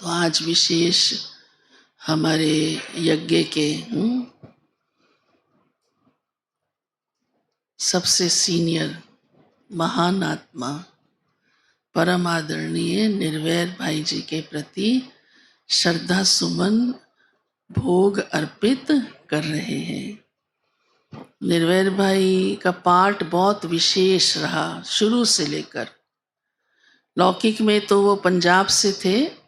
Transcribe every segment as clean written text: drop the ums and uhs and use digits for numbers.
तो आज विशेष हमारे यज्ञ के सबसे सीनियर महान आत्मा परम आदरणीय निर्वैर भाई जी के प्रति श्रद्धा सुमन भोग अर्पित कर रहे हैं। निर्वैर भाई का पाठ बहुत विशेष रहा शुरू से लेकर। लौकिक में तो वो पंजाब से थे,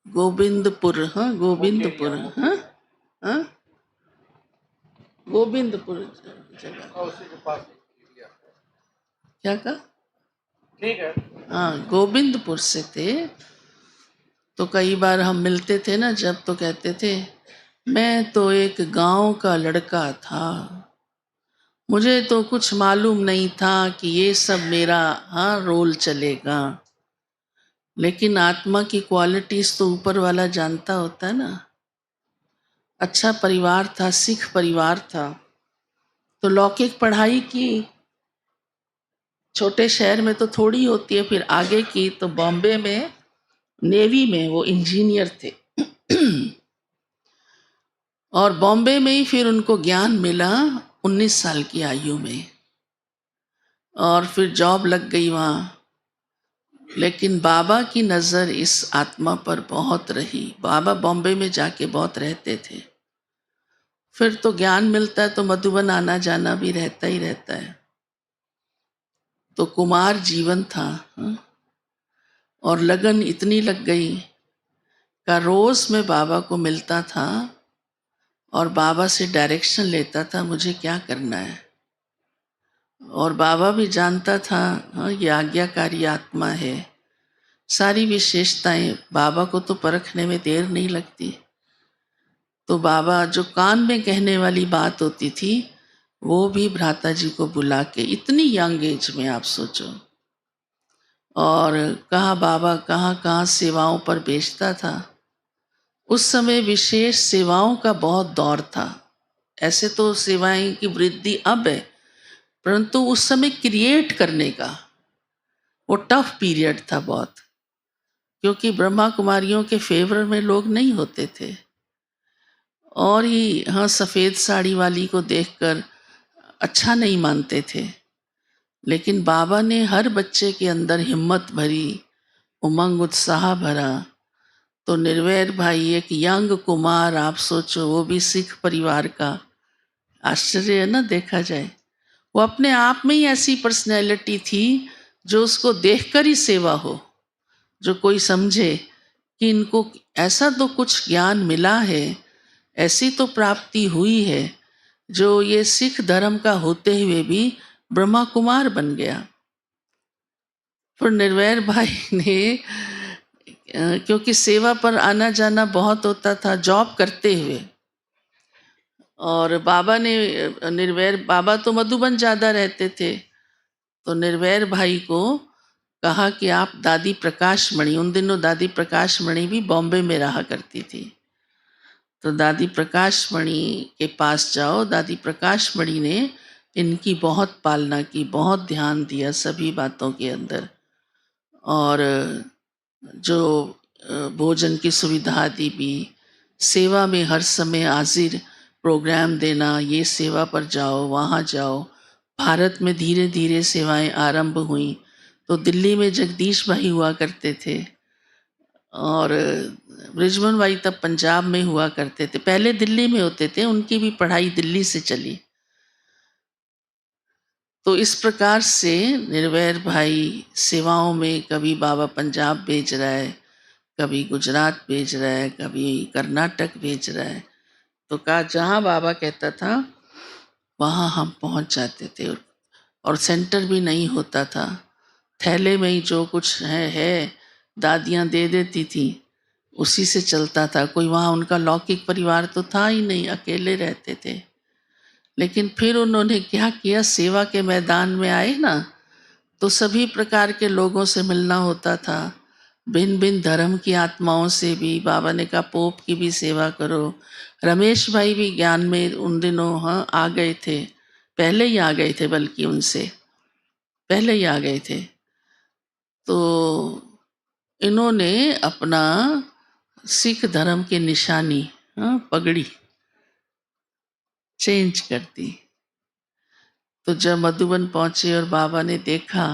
गोविंदपुर, गोविंदपुर, गोविंदपुर जगह, क्या कहा? ठीक है, हाँ, गोविंदपुर से थे। तो कई बार हम मिलते थे ना जब, तो कहते थे मैं तो एक गांव का लड़का था, मुझे तो कुछ मालूम नहीं था कि ये सब मेरा रोल चलेगा। लेकिन आत्मा की क्वालिटीज तो ऊपर वाला जानता होता है ना। अच्छा परिवार था, सिख परिवार था। तो लौकिक पढ़ाई की छोटे शहर में तो थोड़ी होती है, फिर आगे की तो बॉम्बे में नेवी में वो इंजीनियर थे। और बॉम्बे में ही फिर उनको ज्ञान मिला 19 साल की आयु में, और फिर जॉब लग गई वहाँ। लेकिन बाबा की नज़र इस आत्मा पर बहुत रही। बाबा बॉम्बे में जाके बहुत रहते थे। फिर तो ज्ञान मिलता है तो मधुबन आना जाना भी रहता ही रहता है। तो कुमार जीवन था, और लगन इतनी लग गई का रोज मैं बाबा को मिलता था और बाबा से डायरेक्शन लेता था मुझे क्या करना है। और बाबा भी जानता था ये आज्ञाकारी आत्मा है। सारी विशेषताएं बाबा को तो परखने में देर नहीं लगती। तो बाबा जो कान में कहने वाली बात होती थी वो भी भ्राता जी को बुला के, इतनी यंग एज में आप सोचो, और कहाँ बाबा कहाँ कहाँ सेवाओं पर भेजता था। उस समय विशेष सेवाओं का बहुत दौर था। ऐसे तो सेवाएं की वृद्धि अब है, परंतु उस समय क्रिएट करने का वो टफ पीरियड था बहुत, क्योंकि ब्रह्मा कुमारियों के फेवर में लोग नहीं होते थे। और ही सफ़ेद साड़ी वाली को देखकर अच्छा नहीं मानते थे। लेकिन बाबा ने हर बच्चे के अंदर हिम्मत भरी, उमंग उत्साह भरा। तो निर्वैर भाई एक यंग कुमार, आप सोचो, वो भी सिख परिवार का। आश्चर्य है ना देखा जाए। वो अपने आप में ही ऐसी पर्सनैलिटी थी जो उसको देखकर ही सेवा हो, जो कोई समझे कि इनको ऐसा तो कुछ ज्ञान मिला है, ऐसी तो प्राप्ति हुई है, जो ये सिख धर्म का होते हुए भी ब्रह्मा कुमार बन गया। फिर निर्वैर भाई ने क्योंकि सेवा पर आना जाना बहुत होता था जॉब करते हुए, और बाबा ने बाबा तो मधुबन ज़्यादा रहते थे, तो निर्वैर भाई को कहा कि आप दादी प्रकाश मणि, उन दिनों दादी प्रकाश मणि भी बॉम्बे में रहा करती थी, तो दादी प्रकाश मणि के पास जाओ। दादी प्रकाश मणि ने इनकी बहुत पालना की, बहुत ध्यान दिया सभी बातों के अंदर, और जो भोजन की सुविधा आदि भी, सेवा में हर समय हाजिर, प्रोग्राम देना, ये सेवा पर जाओ वहाँ जाओ। भारत में धीरे धीरे सेवाएं आरंभ हुई। तो दिल्ली में जगदीश भाई हुआ करते थे, और ब्रिजमन भाई तब पंजाब में हुआ करते थे। पहले दिल्ली में होते थे, उनकी भी पढ़ाई दिल्ली से चली। तो इस प्रकार से निर्वैर भाई सेवाओं में कभी बाबा पंजाब भेज रहा है, कभी गुजरात भेज रहा है, कभी कर्नाटक भेज रहा है। तो कहा जहाँ बाबा कहता था वहाँ हम पहुँच जाते थे। और सेंटर भी नहीं होता था, थैले में ही जो कुछ है दादियाँ दे देती थी, उसी से चलता था। कोई वहाँ उनका लौकिक परिवार तो था ही नहीं, अकेले रहते थे। लेकिन फिर उन्होंने क्या किया, सेवा के मैदान में आए ना, तो सभी प्रकार के लोगों से मिलना होता था, भिन्न भिन्न धर्म की आत्माओं से भी। बाबा ने कहा पोप की भी सेवा करो। रमेश भाई भी ज्ञान में उन दिनों आ गए थे, पहले ही आ गए थे, बल्कि उनसे पहले ही आ गए थे। तो इन्होंने अपना सिख धर्म की निशानी, पगड़ी चेंज कर दी। तो जब मधुबन पहुंचे और बाबा ने देखा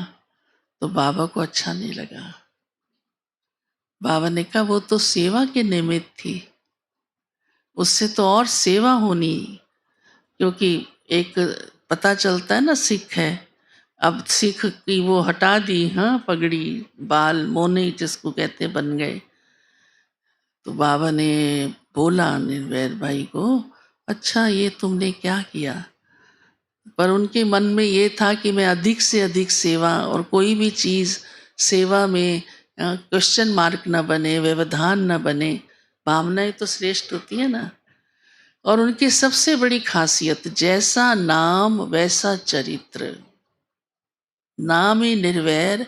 तो बाबा को अच्छा नहीं लगा। बाबा ने कहा वो तो सेवा के निमित्त थी, उससे तो और सेवा होनी, क्योंकि एक पता चलता है ना सिख है। अब सिख की वो हटा दी, पगड़ी, बाल मोने जिसको कहते बन गए। तो बाबा ने बोला निर्वैर भाई को, अच्छा ये तुमने क्या किया? पर उनके मन में ये था कि मैं अधिक से अधिक सेवा, और कोई भी चीज़ सेवा में क्वेश्चन मार्क न बने, व्यवधान न बने। भावनाएं तो श्रेष्ठ होती है ना। और उनकी सबसे बड़ी खासियत, जैसा नाम वैसा चरित्र। नाम ही निर्वैर,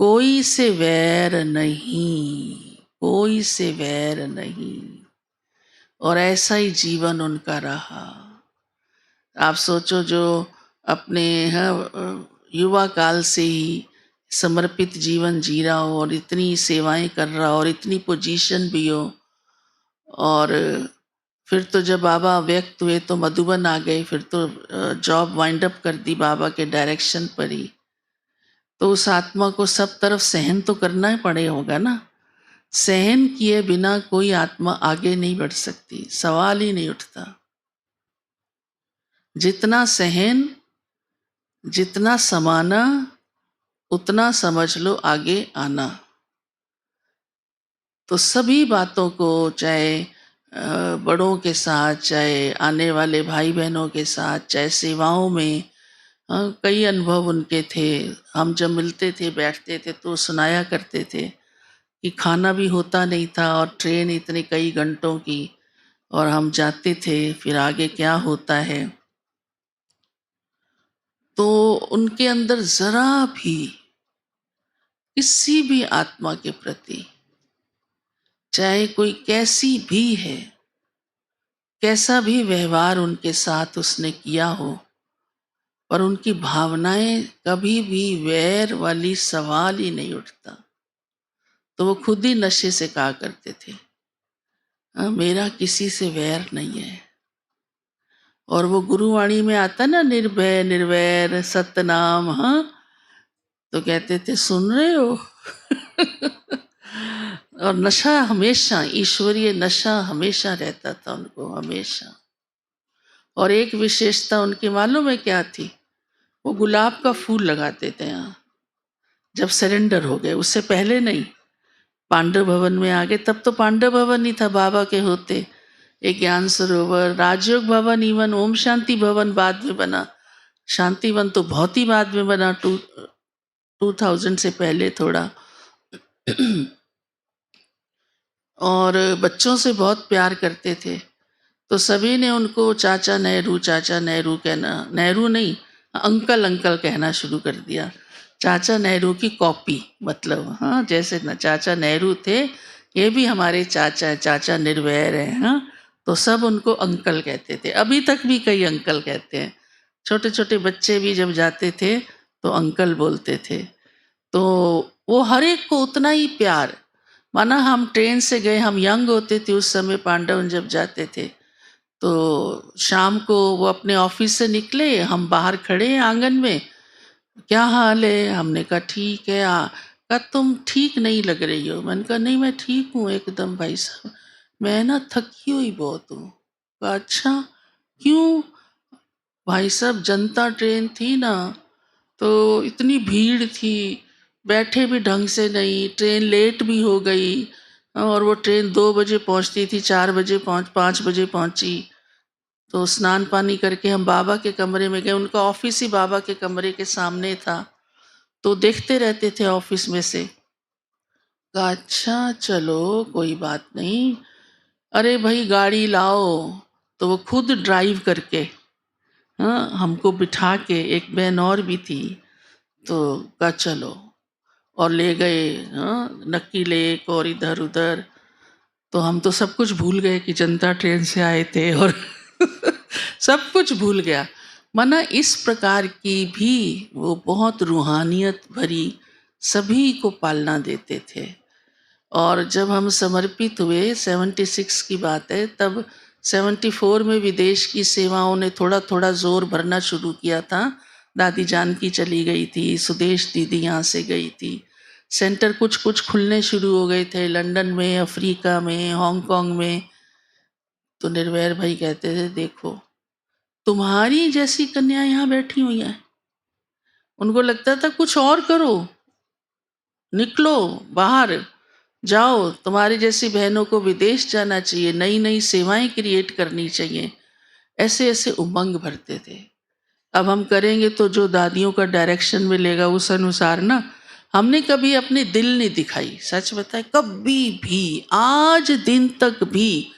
कोई से वैर नहीं, कोई से वैर नहीं। और ऐसा ही जीवन उनका रहा। आप सोचो, जो अपने युवा काल से ही समर्पित जीवन जी रहा हो और इतनी सेवाएं कर रहा हो और इतनी पोजीशन भी हो, और फिर तो जब बाबा व्यक्त हुए तो मधुबन आ गए, फिर तो जॉब वाइंड अप कर दी बाबा के डायरेक्शन पर ही। तो उस आत्मा को सब तरफ सहन तो करना ही पड़े होगा ना। सहन किए बिना कोई आत्मा आगे नहीं बढ़ सकती, सवाल ही नहीं उठता। जितना सहन, जितना समाना, उतना समझ लो आगे आना। तो सभी बातों को, चाहे बड़ों के साथ, चाहे आने वाले भाई बहनों के साथ, चाहे सेवाओं में, कई अनुभव उनके थे। हम जब मिलते थे, बैठते थे तो सुनाया करते थे कि खाना भी होता नहीं था और ट्रेन इतने कई घंटों की, और हम जाते थे, फिर आगे क्या होता है। तो उनके अंदर जरा भी किसी भी आत्मा के प्रति, चाहे कोई कैसी भी है, कैसा भी व्यवहार उनके साथ उसने किया हो, पर उनकी भावनाएं कभी भी वैर वाली सवाल ही नहीं उठता। तो वो खुद ही नशे से कहा करते थे, मेरा किसी से वैर नहीं है। और वो गुरुवाणी में आता ना, निर्भय निर्वैर सतनाम, तो कहते थे सुन रहे हो। और नशा हमेशा, ईश्वरीय नशा हमेशा रहता था उनको, हमेशा। और एक विशेषता उनकी मालूम है क्या थी? वो गुलाब का फूल लगाते थे यहाँ, जब सरेंडर हो गए। उससे पहले नहीं, पांडव भवन में आ गए तब तो पांडव भवन ही था बाबा के होते। एक ज्ञान सरोवर, राजयोग भवन, इवन ओम शांति भवन बाद में बना। शांतिवन तो बहुत ही बाद में बना, 2000 से पहले थोड़ा। और बच्चों से बहुत प्यार करते थे, तो सभी ने उनको चाचा नेहरू, चाचा नेहरू कहना, नेहरू नहीं, अंकल अंकल कहना शुरू कर दिया। चाचा नेहरू की कॉपी, मतलब जैसे न चाचा नेहरू थे, ये भी हमारे चाचा है, चाचा निर्वैर है। तो सब उनको अंकल कहते थे। अभी तक भी कई अंकल कहते हैं। छोटे छोटे बच्चे भी जब जाते थे तो अंकल बोलते थे। तो वो हर एक को उतना ही प्यार। माना हम ट्रेन से गए, हम यंग होते थे उस समय, पांडव जब जाते थे, तो शाम को वो अपने ऑफिस से निकले, हम बाहर खड़े हैं आंगन में, क्या हाल है? हमने कहा ठीक है। कहा तुम ठीक नहीं लग रही हो। मैंने कहा नहीं, मैं ठीक हूँ एकदम भाई साहब, मैं ना थकी हुई बहुत हूँ। कहा अच्छा क्यों? भाई साहब जनता ट्रेन थी ना, तो इतनी भीड़ थी, बैठे भी ढंग से नहीं, ट्रेन लेट भी हो गई, और वो ट्रेन 2 बजे पहुंचती थी, 4 बजे 5 बजे पहुंची। तो स्नान पानी करके हम बाबा के कमरे में गए। उनका ऑफिस ही बाबा के कमरे के सामने था, तो देखते रहते थे ऑफिस में से। कहा अच्छा चलो कोई बात नहीं, अरे भाई गाड़ी लाओ। तो वो खुद ड्राइव करके हमको बिठा के, एक बहन और भी थी, तो कहा चलो, और ले गए नक्की लेक और इधर उधर। तो हम तो सब कुछ भूल गए कि जनता ट्रेन से आए थे, और सब कुछ भूल गया। माना इस प्रकार की भी वो बहुत रूहानियत भरी सभी को पालना देते थे। और जब हम समर्पित हुए, 76 की बात है, तब 74 में विदेश की सेवाओं ने थोड़ा थोड़ा जोर भरना शुरू किया था। दादी जानकी चली गई थी, सुदेश दीदी यहाँ से गई थी, सेंटर कुछ कुछ खुलने शुरू हो गए थे, लंदन में, अफ्रीका में, हांगकांग में। तो निर्वैर भाई कहते थे, देखो तुम्हारी जैसी कन्या यहाँ बैठी हुई है, उनको लगता था कुछ और करो, निकलो बाहर, जाओ, तुम्हारी जैसी बहनों को विदेश जाना चाहिए, नई नई सेवाएं क्रिएट करनी चाहिए, ऐसे ऐसे उमंग भरते थे। अब हम करेंगे तो जो दादियों का डायरेक्शन मिलेगा उस अनुसार ना। हमने कभी अपनी दिल नहीं दिखाई, सच बताए, कभी भी, आज दिन तक भी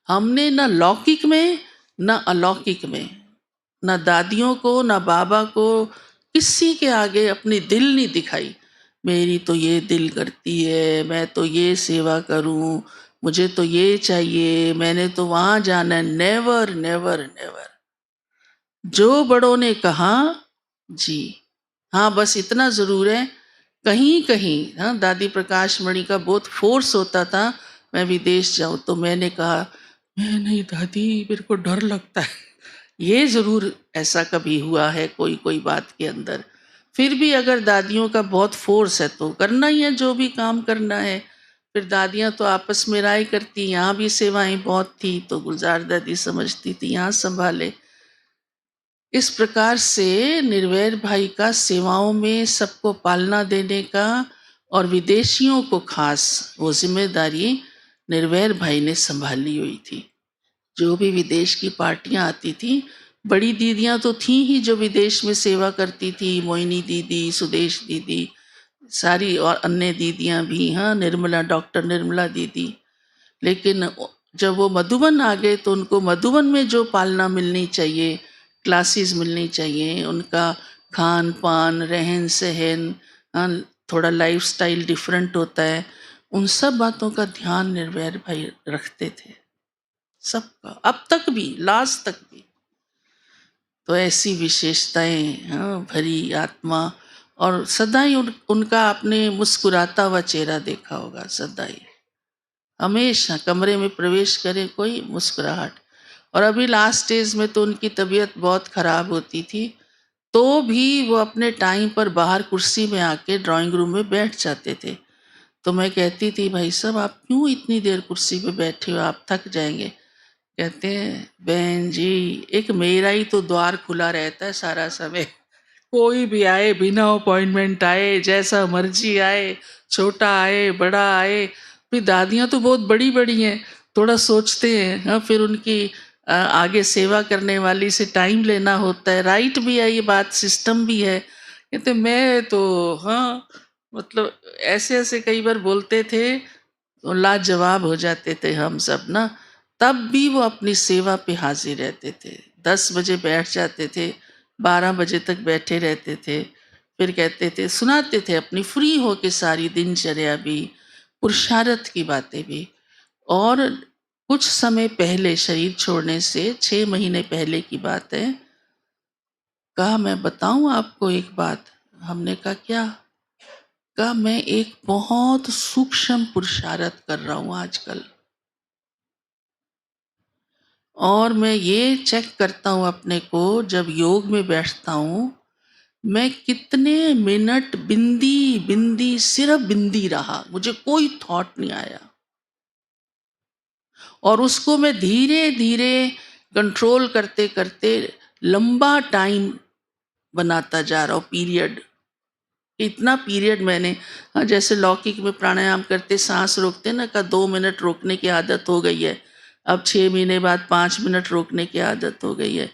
हमने ना लौकिक में ना अलौकिक में, ना दादियों को ना बाबा को, किसी के आगे अपनी दिल नहीं दिखाई। मेरी तो ये दिल करती है, मैं तो ये सेवा करूं, मुझे तो ये चाहिए, मैंने तो वहां जाना है, नेवर नेवर नेवर। जो बड़ों ने कहा जी। हाँ, बस इतना जरूर है, कहीं कहीं हाँ दादी प्रकाश मणि का बहुत फोर्स होता था मैं विदेश जाऊं, तो मैंने कहा मैं नहीं दादी, मेरे को डर लगता है। ये जरूर ऐसा कभी हुआ है कोई कोई बात के अंदर। फिर भी अगर दादियों का बहुत फोर्स है तो करना ही है, जो भी काम करना है। फिर दादियां तो आपस में राय करती, यहाँ भी सेवाएं बहुत थी तो गुलजार दादी समझती थी यहाँ संभाले। इस प्रकार से निर्वैर भाई का सेवाओं में सबको पालना देने का और विदेशियों को खास वो जिम्मेदारी निर्वैर भाई ने संभाली हुई थी। जो भी विदेश की पार्टियां आती थी, बड़ी दीदियां तो थी ही जो विदेश में सेवा करती थी, मोहिनी दीदी, सुदेश दीदी, सारी, और अन्य दीदियां भी, हाँ, निर्मला, डॉक्टर निर्मला दीदी। लेकिन जब वो मधुबन आ गए तो उनको मधुबन में जो पालना मिलनी चाहिए, क्लासेस मिलनी चाहिए, उनका खान पान, रहन सहन, हाँ, थोड़ा लाइफस्टाइल डिफरेंट होता है, उन सब बातों का ध्यान निर्वैर भाई रखते थे, सबका, अब तक भी, लास्ट तक भी। तो ऐसी विशेषताएं, हाँ, भरी आत्मा। और सदा ही उनका आपने मुस्कुराता हुआ चेहरा देखा होगा, सदा ही, हमेशा कमरे में प्रवेश करे कोई मुस्कुराहट। और अभी लास्ट स्टेज में तो उनकी तबीयत बहुत खराब होती थी, तो भी वो अपने टाइम पर बाहर कुर्सी में आके ड्राइंग रूम में बैठ जाते थे। तो मैं कहती थी, भाई साहब आप क्यों इतनी देर कुर्सी पे बैठे हो, आप थक जाएंगे। कहते हैं, बहन जी एक मेरा ही तो द्वार खुला रहता है सारा समय, कोई भी आए, बिना अपॉइंटमेंट आए, जैसा मर्जी आए, छोटा आए बड़ा आए। फिर दादियाँ तो बहुत बड़ी बड़ी हैं, थोड़ा सोचते हैं, हाँ, फिर उनकी आगे सेवा करने वाली से टाइम लेना होता है, राइट भी है ये बात, सिस्टम भी है। कहते मैं तो, हाँ, मतलब ऐसे ऐसे कई बार बोलते थे, तो लाजवाब हो जाते थे हम सब ना। तब भी वो अपनी सेवा पे हाजिर रहते थे, 10 बजे बैठ जाते थे, 12 बजे तक बैठे रहते थे। फिर कहते थे, सुनाते थे अपनी फ्री हो के सारी दिनचर्या भी, पुरुषार्थ की बातें भी। और कुछ समय पहले, शरीर छोड़ने से 6 महीने पहले की बात है, कहा मैं बताऊं आपको एक बात। हमने कहा क्या? कहा मैं एक बहुत सूक्ष्म पुरुषार्थ कर रहा हूं आजकल, और मैं ये चेक करता हूँ अपने को, जब योग में बैठता हूँ, मैं कितने मिनट बिंदी बिंदी, सिर्फ बिंदी रहा, मुझे कोई थॉट नहीं आया, और उसको मैं धीरे धीरे कंट्रोल करते करते लंबा टाइम बनाता जा रहा हूँ, पीरियड, इतना पीरियड मैंने, हाँ, जैसे लौकिक में प्राणायाम करते सांस रोकते ना, का 2 मिनट रोकने की आदत हो गई है, अब 6 महीने बाद 5 मिनट रोकने की आदत हो गई है।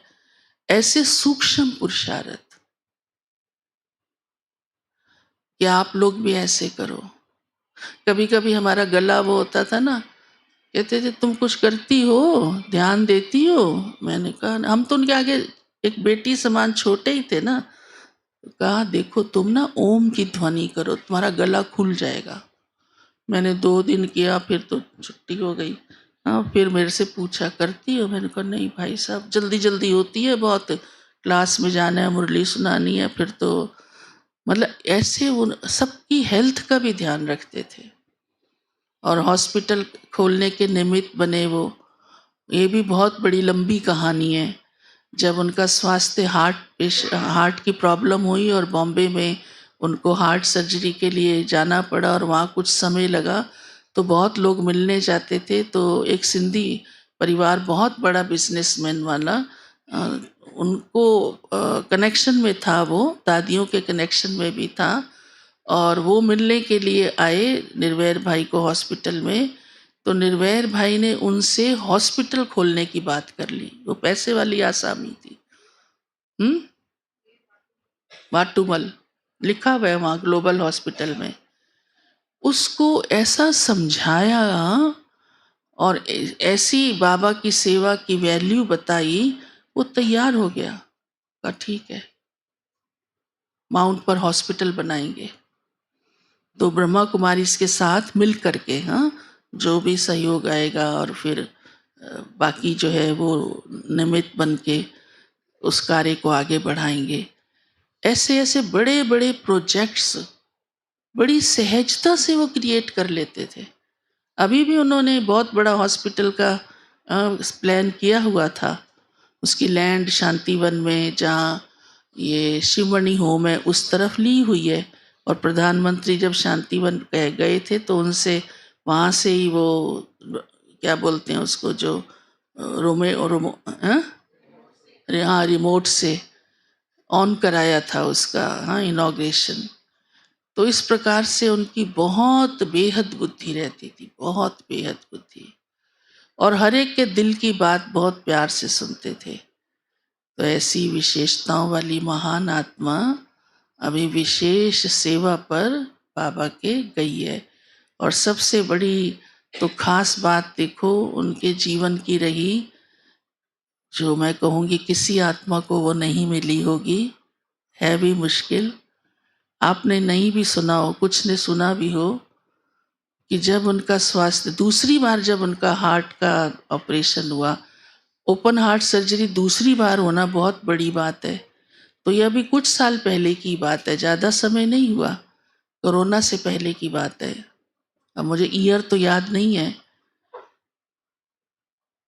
ऐसे सूक्ष्म पुरुषार्थ कि आप लोग भी ऐसे करो। कभी कभी हमारा गला वो होता था ना, कहते थे तुम कुछ करती हो, ध्यान देती हो। मैंने कहा, हम तो उनके आगे एक बेटी समान छोटे ही थे ना। कहा देखो तुम ना ओम की ध्वनि करो, तुम्हारा गला खुल जाएगा। मैंने 2 दिन किया, फिर तो छुट्टी हो गई। हाँ, फिर मेरे से पूछा करती हो, मैंने कहा नहीं भाई साहब, जल्दी जल्दी होती है बहुत, क्लास में जाना है, मुरली सुनानी है, फिर तो मतलब ऐसे उन सबकी हेल्थ का भी ध्यान रखते थे। और हॉस्पिटल खोलने के निमित्त बने वो, ये भी बहुत बड़ी लंबी कहानी है। जब उनका स्वास्थ्य हार्ट की प्रॉब्लम हुई और बॉम्बे में उनको हार्ट सर्जरी के लिए जाना पड़ा और वहाँ कुछ समय लगा, तो बहुत लोग मिलने जाते थे। तो एक सिंधी परिवार, बहुत बड़ा बिजनेसमैन वाला, अ, उनको कनेक्शन में था, वो दादियों के कनेक्शन में भी था, और वो मिलने के लिए आए निर्वैर भाई को हॉस्पिटल में। तो निर्वैर भाई ने उनसे हॉस्पिटल खोलने की बात कर ली। वो पैसे वाली आसामी थी। वाटुमल लिखा हुआ है वहाँ ग्लोबल हॉस्पिटल में। उसको ऐसा समझाया और ऐसी बाबा की सेवा की वैल्यू बताई, वो तैयार हो गया। कहा ठीक है, माउंट पर हॉस्पिटल बनाएंगे। तो ब्रह्मा कुमारी इसके साथ मिल करके, हाँ, जो भी सहयोग आएगा, और फिर बाकी जो है वो निमित्त बन के उस कार्य को आगे बढ़ाएंगे। ऐसे ऐसे बड़े बड़े प्रोजेक्ट्स बड़ी सहजता से वो क्रिएट कर लेते थे। अभी भी उन्होंने बहुत बड़ा हॉस्पिटल का प्लान किया हुआ था। उसकी लैंड शांतिवन में, जहाँ ये शिवमणि होम है, उस तरफ ली हुई है। और प्रधानमंत्री जब शांतिवन गए थे तो उनसे वहाँ से ही वो, क्या बोलते हैं उसको, जो हाँ, रिमोट से ऑन कराया था उसका, हाँ, इनॉग्रेशन। तो इस प्रकार से उनकी बहुत बेहद बुद्धि रहती थी, बहुत बेहद बुद्धि, और हर एक के दिल की बात बहुत प्यार से सुनते थे। तो ऐसी विशेषताओं वाली महान आत्मा अभी विशेष सेवा पर बाबा के गई है। और सबसे बड़ी तो खास बात देखो उनके जीवन की रही, जो मैं कहूँगी किसी आत्मा को वो नहीं मिली होगी, है भी मुश्किल। आपने नहीं भी सुना हो, कुछ ने सुना भी हो, कि जब उनका स्वास्थ्य दूसरी बार, जब उनका हार्ट का ऑपरेशन हुआ, ओपन हार्ट सर्जरी दूसरी बार होना बहुत बड़ी बात है। तो यह अभी कुछ साल पहले की बात है, ज़्यादा समय नहीं हुआ, कोरोना से पहले की बात है। अब मुझे ईयर तो याद नहीं है।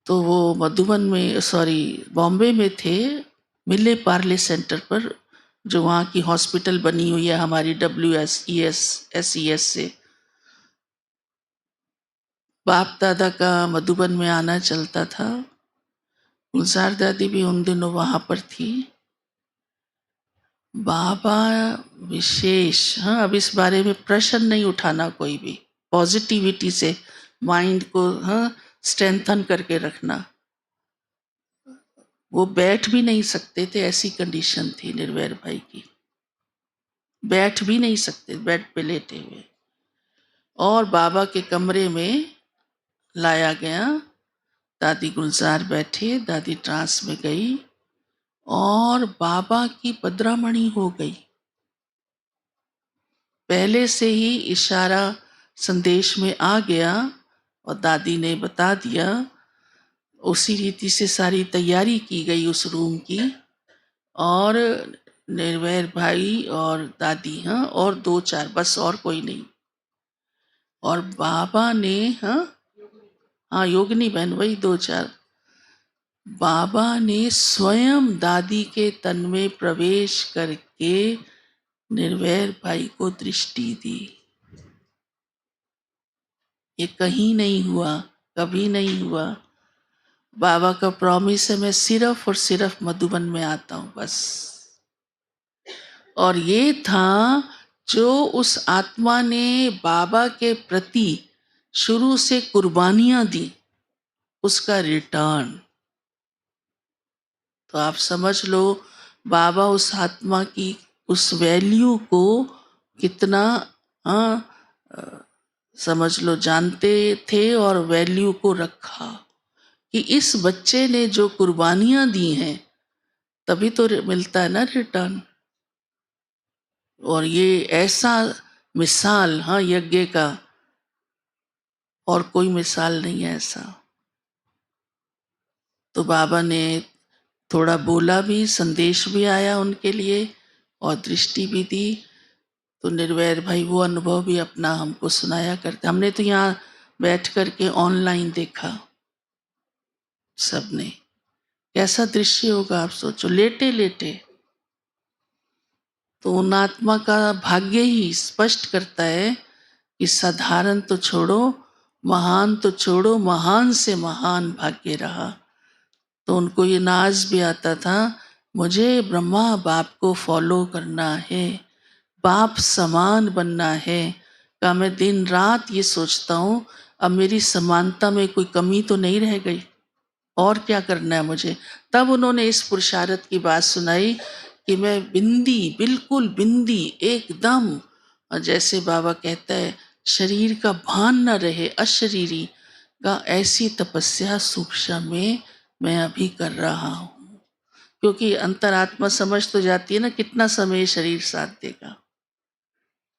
तो वो मधुबन में, सॉरी, बॉम्बे में थे, मिले पार्ले सेंटर पर, जो वहाँ की हॉस्पिटल बनी हुई है हमारी WSES से। बाप दादा का मधुबन में आना चलता था। गुलजार दादी भी उन दिनों वहाँ पर थी। बाबा विशेष, हाँ, अब इस बारे में प्रश्न नहीं उठाना कोई भी, पॉजिटिविटी से माइंड को, हाँ, स्ट्रेंथन करके रखना। वो बैठ भी नहीं सकते थे, ऐसी कंडीशन थी निर्वैर भाई की, बैठ भी नहीं सकते, बेड पे लेटे हुए। और बाबा के कमरे में लाया गया, दादी गुलजार बैठे, दादी ट्रांस में गई और बाबा की पदरामणि हो गई। पहले से ही इशारा संदेश में आ गया और दादी ने बता दिया। उसी रीति से सारी तैयारी की गई उस रूम की, और निर्वैर भाई और दादी, हाँ, और दो चार, बस, और कोई नहीं। और बाबा ने, हाँ, हाँ, योगिनी बहन, वही दो चार। बाबा ने स्वयं दादी के तन में प्रवेश करके निर्वैर भाई को दृष्टि दी। ये कहीं नहीं हुआ, कभी नहीं हुआ। बाबा का प्रॉमिस है, मैं सिर्फ और सिर्फ मधुबन में आता हूं, बस। और ये था जो उस आत्मा ने बाबा के प्रति शुरू से कुर्बानियां दी, उसका रिटर्न। तो आप समझ लो बाबा उस आत्मा की उस वैल्यू को कितना, हाँ, समझ लो जानते थे और वैल्यू को रखा, कि इस बच्चे ने जो कुर्बानियां दी हैं तभी तो मिलता है ना रिटर्न। और ये ऐसा मिसाल, हाँ, यज्ञ का और कोई मिसाल नहीं है ऐसा। तो बाबा ने थोड़ा बोला भी, संदेश भी आया उनके लिए और दृष्टि भी दी। तो निर्वैर भाई वो अनुभव भी अपना हमको सुनाया करते। हमने तो यहाँ बैठ कर के ऑनलाइन देखा सबने। कैसा दृश्य होगा आप सोचो, लेटे लेटे। तो उन आत्मा का भाग्य ही स्पष्ट करता है कि साधारण तो छोड़ो, महान तो छोड़ो, महान से महान भाग्य रहा। तो उनको ये नाज भी आता था, मुझे ब्रह्मा बाप को फॉलो करना है, बाप समान बनना है। का मैं दिन रात ये सोचता हूँ, अब मेरी समानता में कोई कमी तो नहीं रह गई, और क्या करना है मुझे। तब उन्होंने इस पुरुषार्थ की बात सुनाई कि मैं बिंदी, बिल्कुल बिंदी एकदम, और जैसे बाबा कहता है शरीर का भान न रहे, अशरीरी का, ऐसी तपस्या सूक्ष्म में मैं अभी कर रहा हूँ। क्योंकि अंतरात्मा समझ तो जाती है ना, कितना समय शरीर साथ देगा।